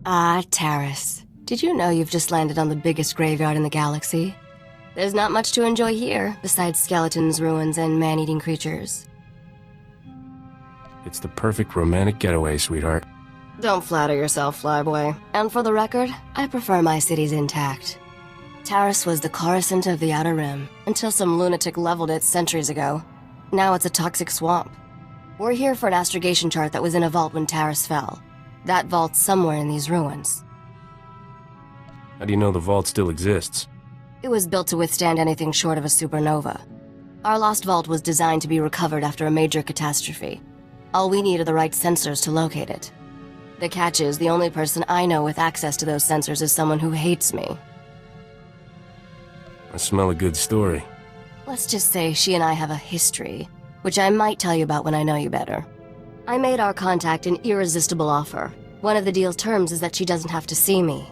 Ah, Taris. Did you know you've just landed on the biggest graveyard in the galaxy? There's not much to enjoy here, besides skeletons, ruins, and man-eating creatures. It's the perfect romantic getaway, sweetheart. Don't flatter yourself, flyboy. And for the record, I prefer my cities intact. Taris was the Coruscant of the Outer Rim, until some lunatic leveled it centuries ago. Now it's a toxic swamp. We're here for an astrogation chart that was in a vault when Taris fell. That vault's somewhere in these ruins. How do you know the vault still exists? It was built to withstand anything short of a supernova. Our lost vault was designed to be recovered after a major catastrophe. All we need are the right sensors to locate it. The catch is, the only person I know with access to those sensors is someone who hates me. I smell a good story. Let's just say she and I have a history, which I might tell you about when I know you better. I made our contact an irresistible offer. One of the deal's terms is that she doesn't have to see me.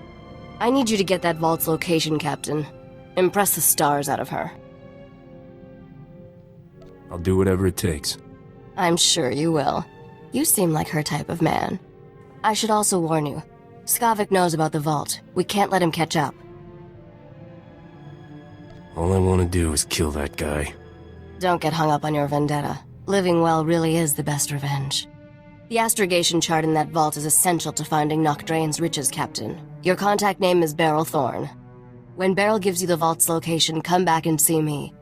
I need you to get that vault's location, Captain. Impress the stars out of her. I'll do whatever it takes. I'm sure you will. You seem like her type of man. I should also warn you, Skavik knows about the vault. We can't let him catch up. All I want to do is kill that guy. Don't get hung up on your vendetta. Living well really is the best revenge. The astrogation chart in that vault is essential to finding Nocdrane's riches, Captain. Your contact name is Beryl Thorne. When Beryl gives you the vault's location, come back and see me.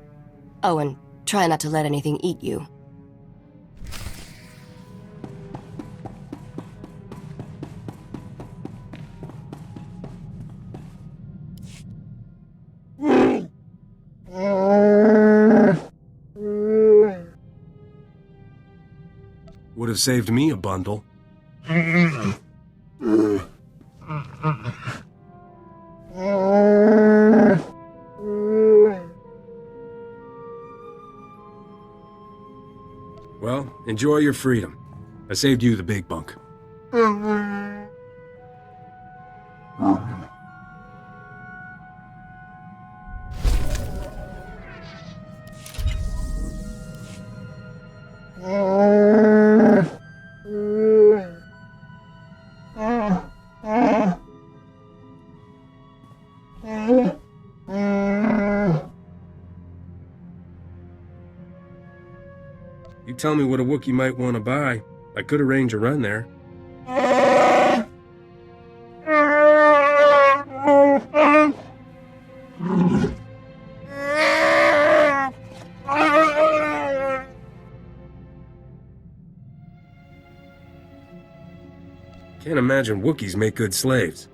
Oh, and try not to let anything eat you. Would have saved me a bundle. Well, enjoy your freedom. I saved you the big bunk. You tell me what a Wookiee might want to buy. I could arrange a run there. Can't imagine Wookiees make good slaves.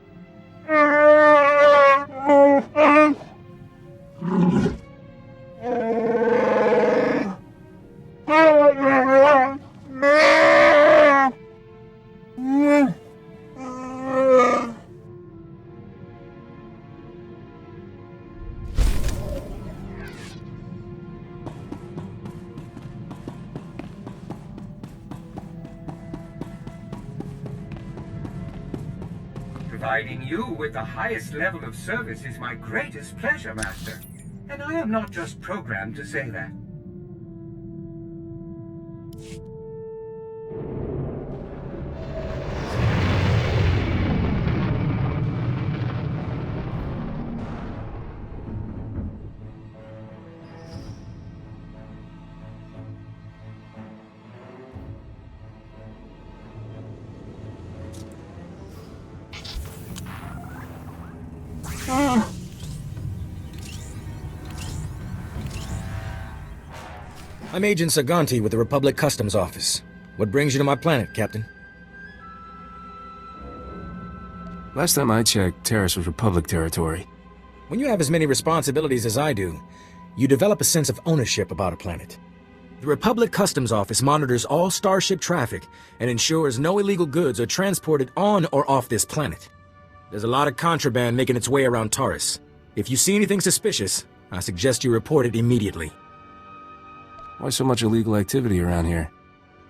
Providing you with the highest level of service is my greatest pleasure, Master. And I am not just programmed to say that. I'm Agent Saganti with the Republic Customs Office. What brings you to my planet, Captain? Last time I checked, Taris was Republic territory. When you have as many responsibilities as I do, you develop a sense of ownership about a planet. The Republic Customs Office monitors all starship traffic and ensures no illegal goods are transported on or off this planet. There's a lot of contraband making its way around Taris. If you see anything suspicious, I suggest you report it immediately. Why so much illegal activity around here?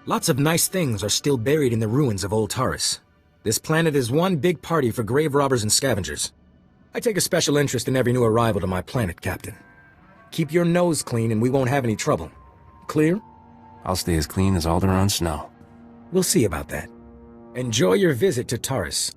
Lots of nice things are still buried in the ruins of old Taris. This planet is one big party for grave robbers and scavengers. I take a special interest in every new arrival to my planet, Captain. Keep your nose clean and we won't have any trouble. Clear? I'll stay as clean as Alderaan snow. We'll see about that. Enjoy your visit to Taris.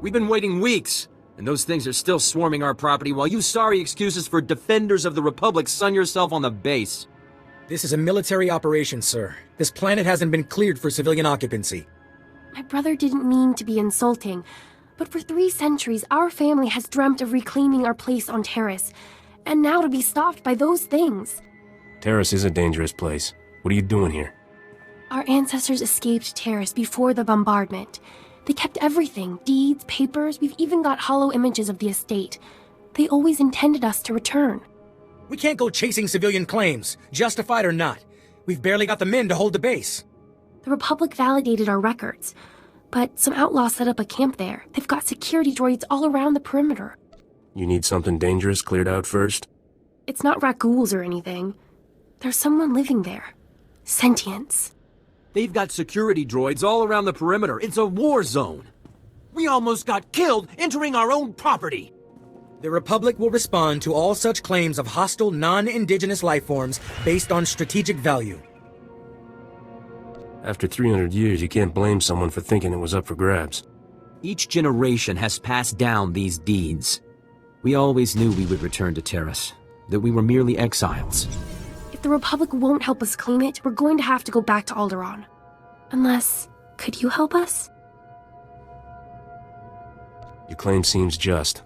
We've been waiting weeks, and those things are still swarming our property while you sorry excuses for defenders of the Republic sun yourself on the base. This is a military operation, sir. This planet hasn't been cleared for civilian occupancy. My brother didn't mean to be insulting, but for 3 centuries our family has dreamt of reclaiming our place on Terrace, and now to be stopped by those things. Terrace is a dangerous place. What are you doing here? Our ancestors escaped Terrace before the bombardment. They kept everything, deeds, papers, we've even got hollow images of the estate. They always intended us to return. We can't go chasing civilian claims, justified or not. We've barely got the men to hold the base. The Republic validated our records, but some outlaws set up a camp there. They've got security droids all around the perimeter. You need something dangerous cleared out first? It's not rat ghouls or anything. There's someone living there. Sentience. They've got security droids all around the perimeter. It's a war zone. We almost got killed entering our own property. The Republic will respond to all such claims of hostile, non-indigenous life forms based on strategic value. After 300 years, you can't blame someone for thinking it was up for grabs. Each generation has passed down these deeds. We always knew we would return to Terrace, that we were merely exiles. If the Republic won't help us claim it, we're going to have to go back to Alderaan. Unless, could you help us? Your claim seems just.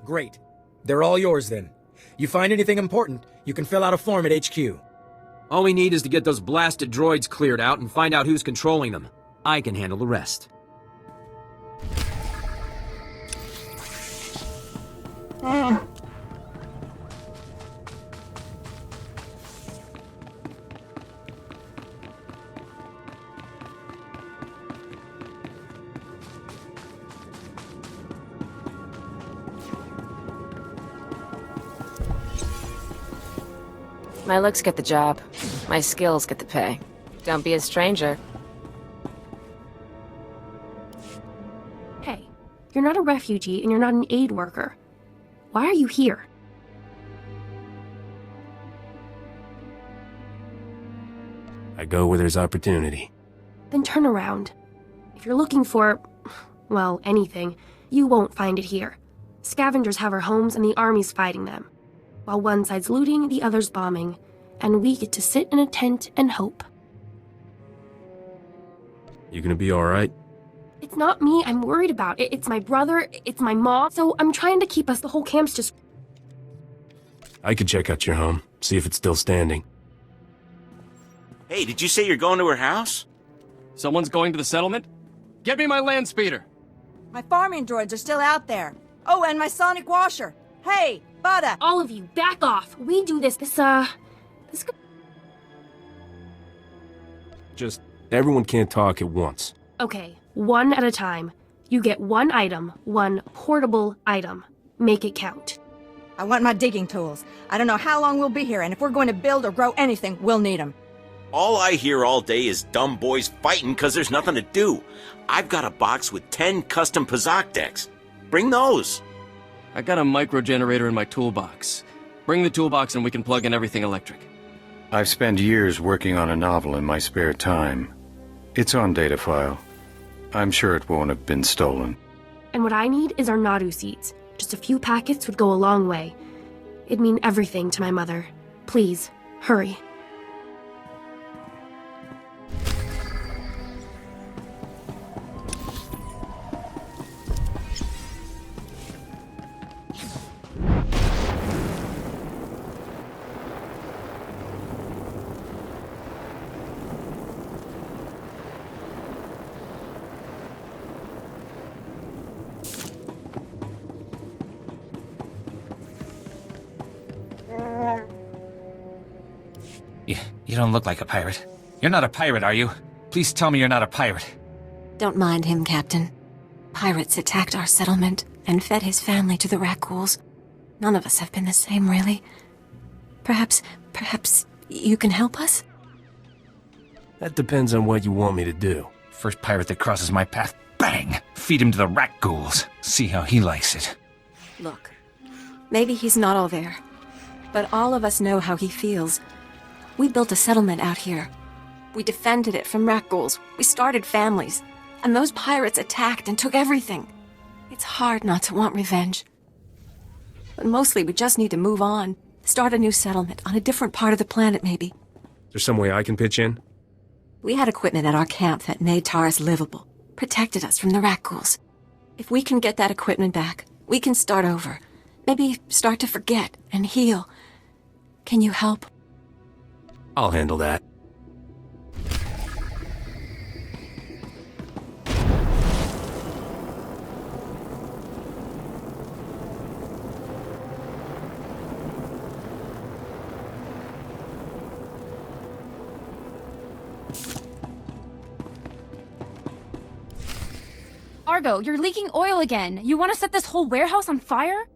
Great. They're all yours then. You find anything important, you can fill out a form at HQ. All we need is to get those blasted droids cleared out and find out who's controlling them. I can handle the rest. My looks get the job. My skills get the pay. Don't be a stranger. Hey, you're not a refugee and you're not an aid worker. Why are you here? I go where there's opportunity. Then turn around. If you're looking for, well, anything, you won't find it here. Scavengers have our homes and the army's fighting them. While one side's looting, the other's bombing. And we get to sit in a tent and hope. You gonna be alright? It's not me I'm worried about. It's my brother, it's my mom, so I'm trying to keep us. The whole camp's just... I could check out your home, see if it's still standing. Hey, did you say you're going to her house? Someone's going to the settlement? Get me my land speeder! My farming droids are still out there. Oh, and my sonic washer. Hey, Bada! All of you, back off. We do this, Just, everyone can't talk at once. Okay, one at a time. You get one item, one portable item. Make it count. I want my digging tools. I don't know how long we'll be here, and if we're going to build or grow anything, we'll need them. All I hear all day is dumb boys fighting because there's nothing to do. I've got a box with 10 custom Pazak decks. Bring those. I got a micro generator in my toolbox. Bring the toolbox and we can plug in everything electric. I've spent years working on a novel in my spare time. It's on data file. I'm sure it won't have been stolen. And what I need is our Nadu seeds. Just a few packets would go a long way. It'd mean everything to my mother. Please, hurry. You don't look like a pirate. You're not a pirate, are you? Please tell me you're not a pirate. Don't mind him, Captain. Pirates attacked our settlement and fed his family to the rat ghouls. None of us have been the same, really. Perhaps you can help us? That depends on what you want me to do. First pirate that crosses my path, bang! Feed him to the rat ghouls. See how he likes it. Look, maybe he's not all there, but all of us know how he feels. We built a settlement out here. We defended it from rat ghouls. We started families. And those pirates attacked and took everything. It's hard not to want revenge. But mostly we just need to move on. Start a new settlement on a different part of the planet, maybe. Is there some way I can pitch in? We had equipment at our camp that made Taurus livable, protected us from the rat ghouls. If we can get that equipment back, we can start over. Maybe start to forget and heal. Can you help? I'll handle that. Argo, you're leaking oil again. You want to set this whole warehouse on fire?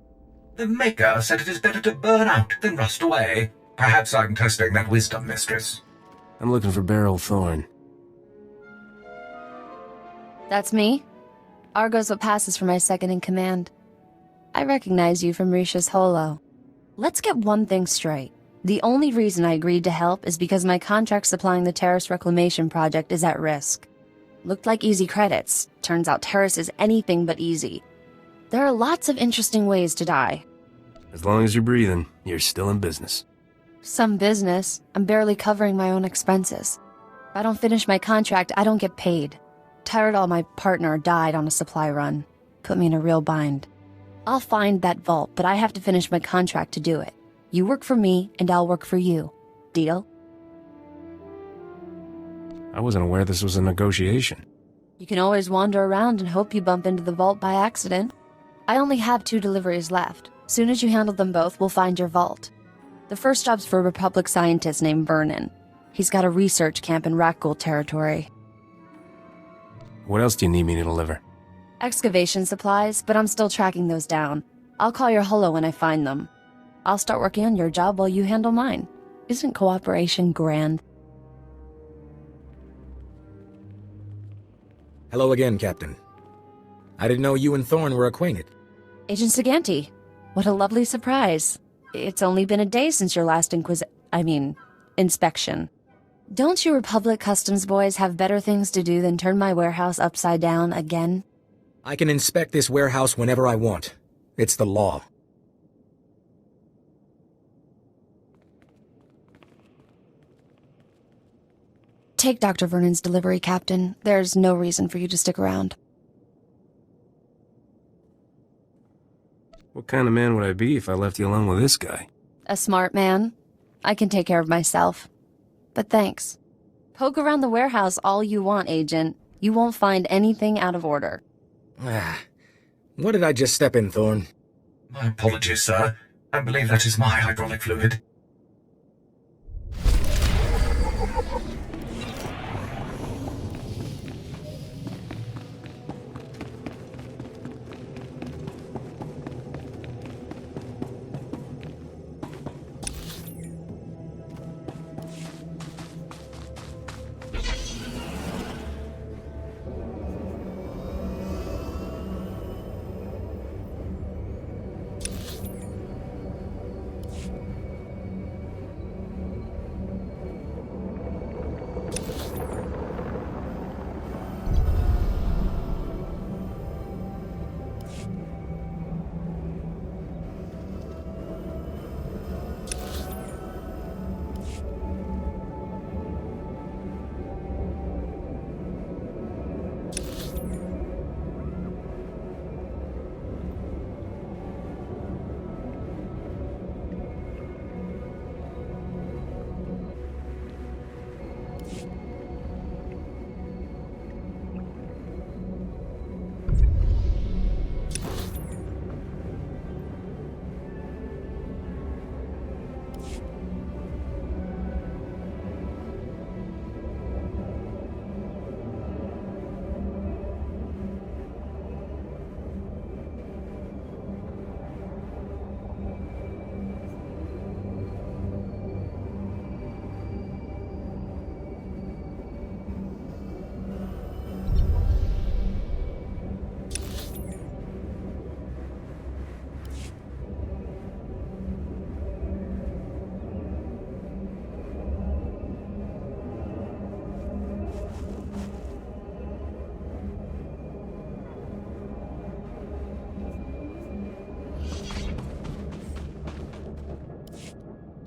The Maker said it is better to burn out than rust away. Perhaps I'm testing that wisdom, mistress. I'm looking for Beryl Thorn. That's me. Argo's what passes for my second in command. I recognize you from Risha's holo. Let's get one thing straight. The only reason I agreed to help is because my contract supplying the Terrace Reclamation project is at risk. Looked like easy credits. Turns out Terrace is anything but easy. There are lots of interesting ways to die. As long as you're breathing, you're still in business. Some business. I'm barely covering my own expenses. If I don't finish my contract, I don't get paid. Tyradol, my partner, died on a supply run. Put me in a real bind. I'll find that vault, but I have to finish my contract to do it. You work for me, and I'll work for you. Deal? I wasn't aware this was a negotiation. You can always wander around and hope you bump into the vault by accident. I only have 2 deliveries left. Soon as you handle them both, we'll find your vault. The first job's for a Republic scientist named Vernon. He's got a research camp in Rakghoul territory. What else do you need me to deliver? Excavation supplies, but I'm still tracking those down. I'll call your holo when I find them. I'll start working on your job while you handle mine. Isn't cooperation grand? Hello again, Captain. I didn't know you and Thorn were acquainted. Agent Saganti, what a lovely surprise. It's only been a day since your last inspection. Don't you Republic Customs boys have better things to do than turn my warehouse upside down again? I can inspect this warehouse whenever I want. It's the law. Take Dr. Vernon's delivery, Captain. There's no reason for you to stick around. What kind of man would I be if I left you alone with this guy? A smart man. I can take care of myself. But thanks. Poke around the warehouse all you want, Agent. You won't find anything out of order. What did I just step in, Thorn? My apologies, sir. I believe that is my hydraulic fluid.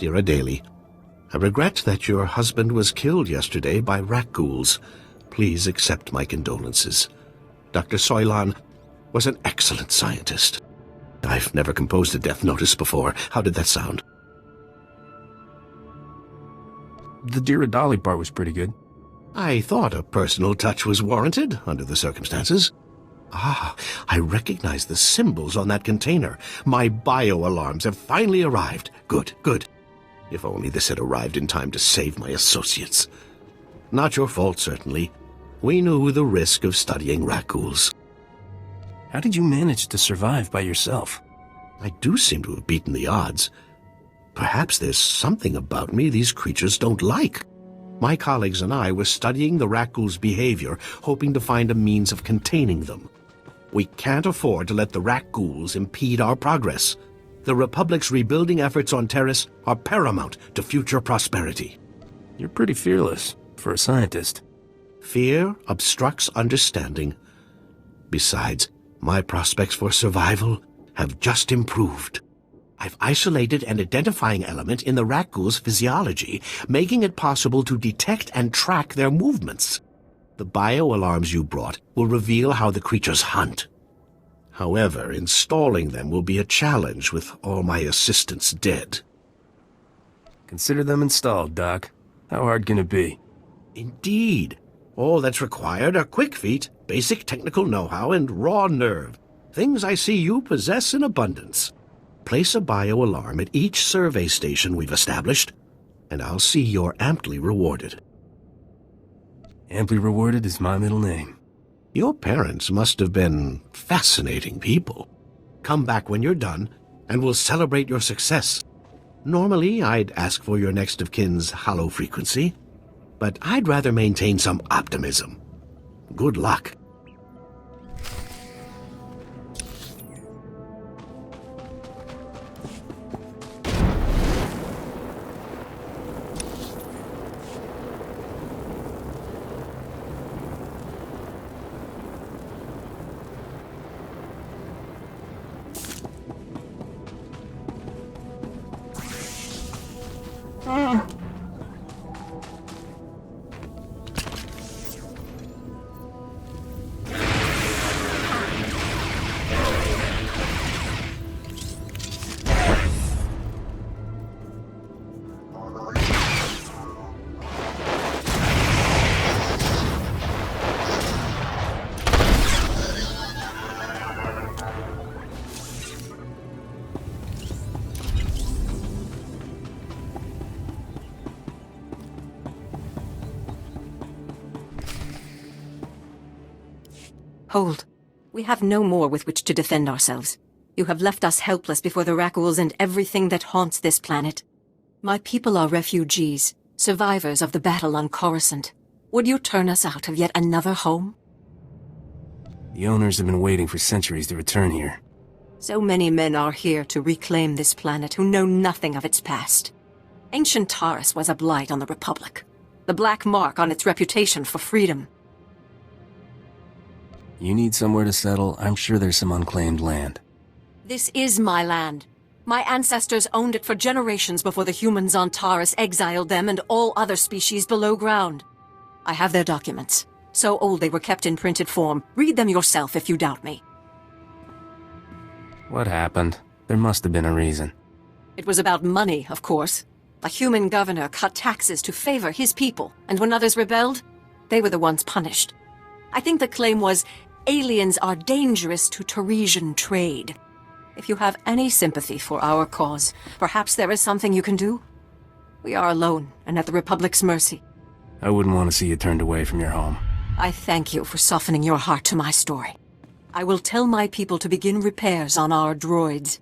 Dear Adele, I regret that your husband was killed yesterday by rat ghouls. Please accept my condolences. Dr. Soilan was an excellent scientist. I've never composed a death notice before. How did that sound? The Dear Adele part was pretty good. I thought a personal touch was warranted under the circumstances. Ah, I recognize the symbols on that container. My bio-alarms have finally arrived. Good, good. If only this had arrived in time to save my associates. Not your fault, certainly. We knew the risk of studying rat ghouls. How did you manage to survive by yourself? I do seem to have beaten the odds. Perhaps there's something about me these creatures don't like. My colleagues and I were studying the rat ghouls' behavior, hoping to find a means of containing them. We can't afford to let the rat ghouls impede our progress. The Republic's rebuilding efforts on Terrace are paramount to future prosperity. You're pretty fearless for a scientist. Fear obstructs understanding. Besides, my prospects for survival have just improved. I've isolated an identifying element in the rat ghouls' physiology, making it possible to detect and track their movements. The bio-alarms you brought will reveal how the creatures hunt. However, installing them will be a challenge with all my assistants dead. Consider them installed, Doc. How hard can it be? Indeed. All that's required are quick feet, basic technical know-how, and raw nerve. Things I see you possess in abundance. Place a bio-alarm at each survey station we've established, and I'll see you're amply rewarded. Amply rewarded is my middle name. Your parents must have been fascinating people. Come back when you're done, and we'll celebrate your success. Normally, I'd ask for your next of kin's hollow frequency, but I'd rather maintain some optimism. Good luck. Hold. We have no more with which to defend ourselves. You have left us helpless before the Rackles and everything that haunts this planet. My people are refugees, survivors of the battle on Coruscant. Would you turn us out of yet another home? The owners have been waiting for centuries to return here. So many men are here to reclaim this planet who know nothing of its past. Ancient Taurus was a blight on the Republic, the black mark on its reputation for freedom. You need somewhere to settle. I'm sure there's some unclaimed land. This is my land. My ancestors owned it for generations before the humans on Taurus exiled them and all other species below ground. I have their documents. So old they were kept in printed form. Read them yourself if you doubt me. What happened? There must have been a reason. It was about money, of course. A human governor cut taxes to favor his people, and when others rebelled, they were the ones punished. I think the claim was, aliens are dangerous to Teresian trade. If you have any sympathy for our cause, perhaps there is something you can do? We are alone and at the Republic's mercy. I wouldn't want to see you turned away from your home. I thank you for softening your heart to my story. I will tell my people to begin repairs on our droids.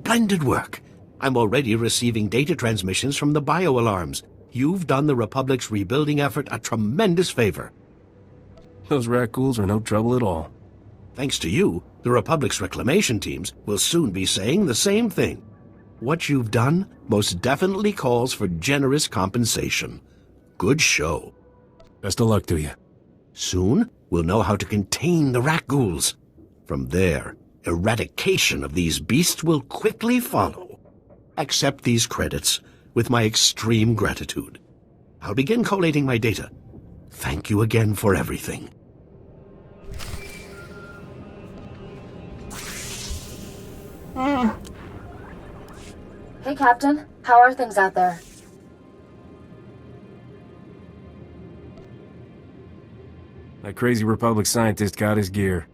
Splendid work. I'm already receiving data transmissions from the bio-alarms. You've done the Republic's rebuilding effort a tremendous favor. Those rat ghouls are no trouble at all. Thanks to you, the Republic's reclamation teams will soon be saying the same thing. What you've done most definitely calls for generous compensation. Good show. Best of luck to you. Soon, we'll know how to contain the rat ghouls. From there, eradication of these beasts will quickly follow. Accept these credits with my extreme gratitude. I'll begin collating my data. Thank you again for everything. Hey, Captain. How are things out there? That crazy Republic scientist got his gear.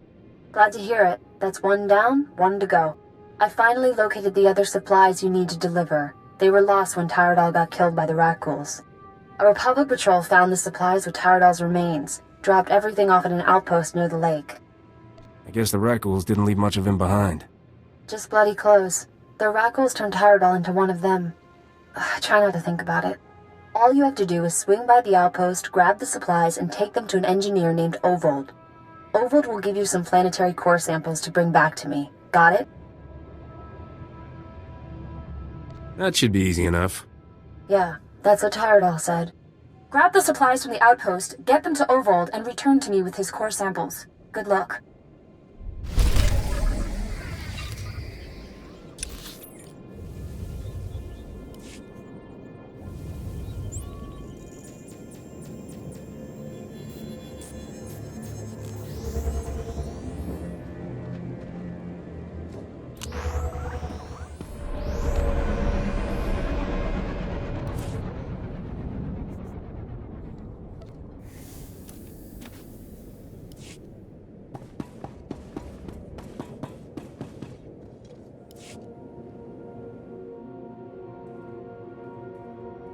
Glad to hear it. That's one down, one to go. I finally located the other supplies you need to deliver. They were lost when Tyrodal got killed by the rat ghouls. A Republic patrol found the supplies with Tyrodal's remains, dropped everything off at an outpost near the lake. I guess the rat ghouls didn't leave much of him behind. Just bloody clothes. The rat ghouls turned Tyrodal into one of them. Try not to think about it. All you have to do is swing by the outpost, grab the supplies, and take them to an engineer named Ovold. Ovold will give you some planetary core samples to bring back to me. Got it? That should be easy enough. Yeah, that's what Tyrodal said. Grab the supplies from the outpost, get them to Ovold, and return to me with his core samples. Good luck.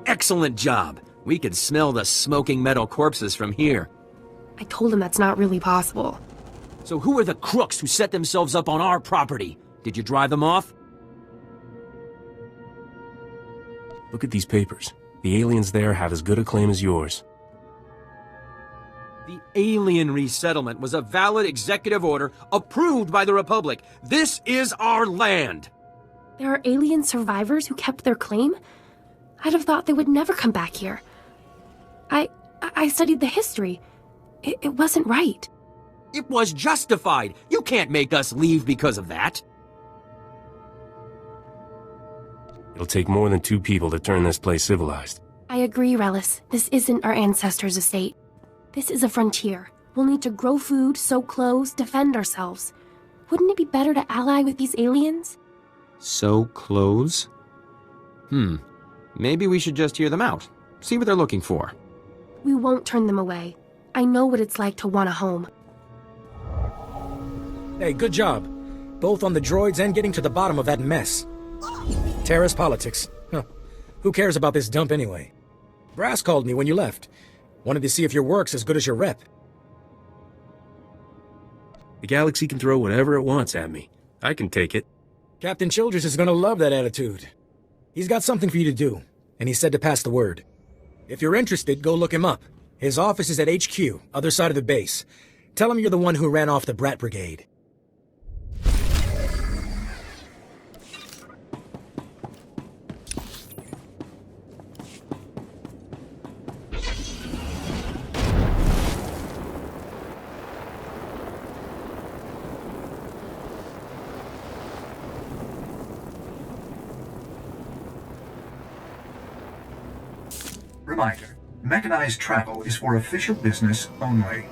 Excellent job. We can smell the smoking metal corpses from here. I told him that's not really possible. So who are the crooks who set themselves up on our property? Did you drive them off? Look at these papers. The aliens there have as good a claim as yours. The alien resettlement was a valid executive order approved by the Republic. This is our land! There are alien survivors who kept their claim? I'd have thought they would never come back here. I studied the history. It wasn't right. It was justified. You can't make us leave because of that. It'll take more than 2 people to turn this place civilized. I agree, Relis. This isn't our ancestors' estate. This is a frontier. We'll need to grow food, sew clothes, defend ourselves. Wouldn't it be better to ally with these aliens? Sew clothes? Maybe we should just hear them out. See what they're looking for. We won't turn them away. I know what it's like to want a home. Hey, good job. Both on the droids and getting to the bottom of that mess. Terrace politics. Huh. Who cares about this dump anyway? Brass called me when you left. Wanted to see if your work's as good as your rep. The galaxy can throw whatever it wants at me. I can take it. Captain Childress is gonna love that attitude. He's got something for you to do, and he said to pass the word. If you're interested, go look him up. His office is at HQ, other side of the base. Tell him you're the one who ran off the Brat Brigade. Reminder, mechanized travel is for official business only.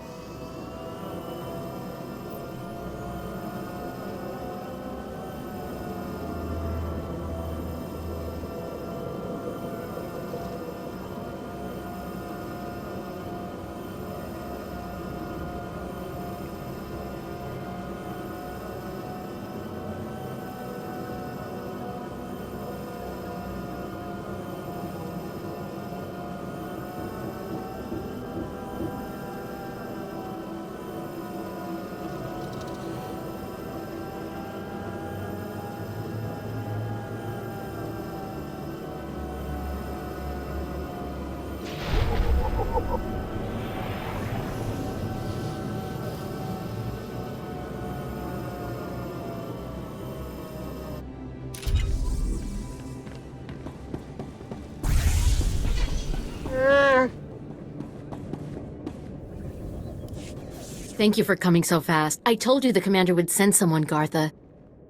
Thank you for coming so fast. I told you the commander would send someone, Gartha.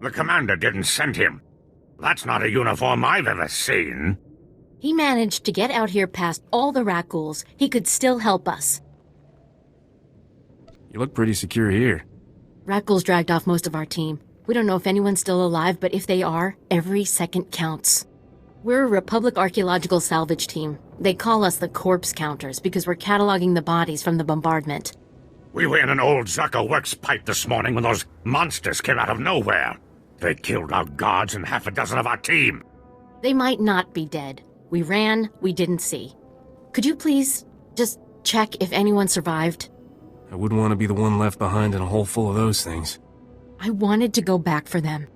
The commander didn't send him. That's not a uniform I've ever seen. He managed to get out here past all the rat ghouls. He could still help us. You look pretty secure here. Rat ghouls dragged off most of our team. We don't know if anyone's still alive, but if they are, every second counts. We're a Republic archaeological salvage team. They call us the corpse counters because we're cataloging the bodies from the bombardment. We were in an old Zerka works pipe this morning when those monsters came out of nowhere. They killed our guards and half a dozen of our team. They might not be dead. We ran, we didn't see. Could you please just check if anyone survived? I wouldn't want to be the one left behind in a hole full of those things. I wanted to go back for them.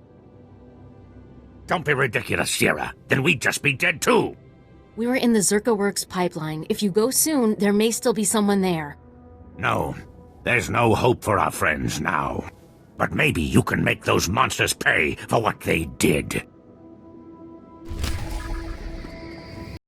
Don't be ridiculous, Sierra. Then we'd just be dead too. We were in the Zerka Works pipeline. If you go soon, there may still be someone there. No, there's no hope for our friends now. But maybe you can make those monsters pay for what they did.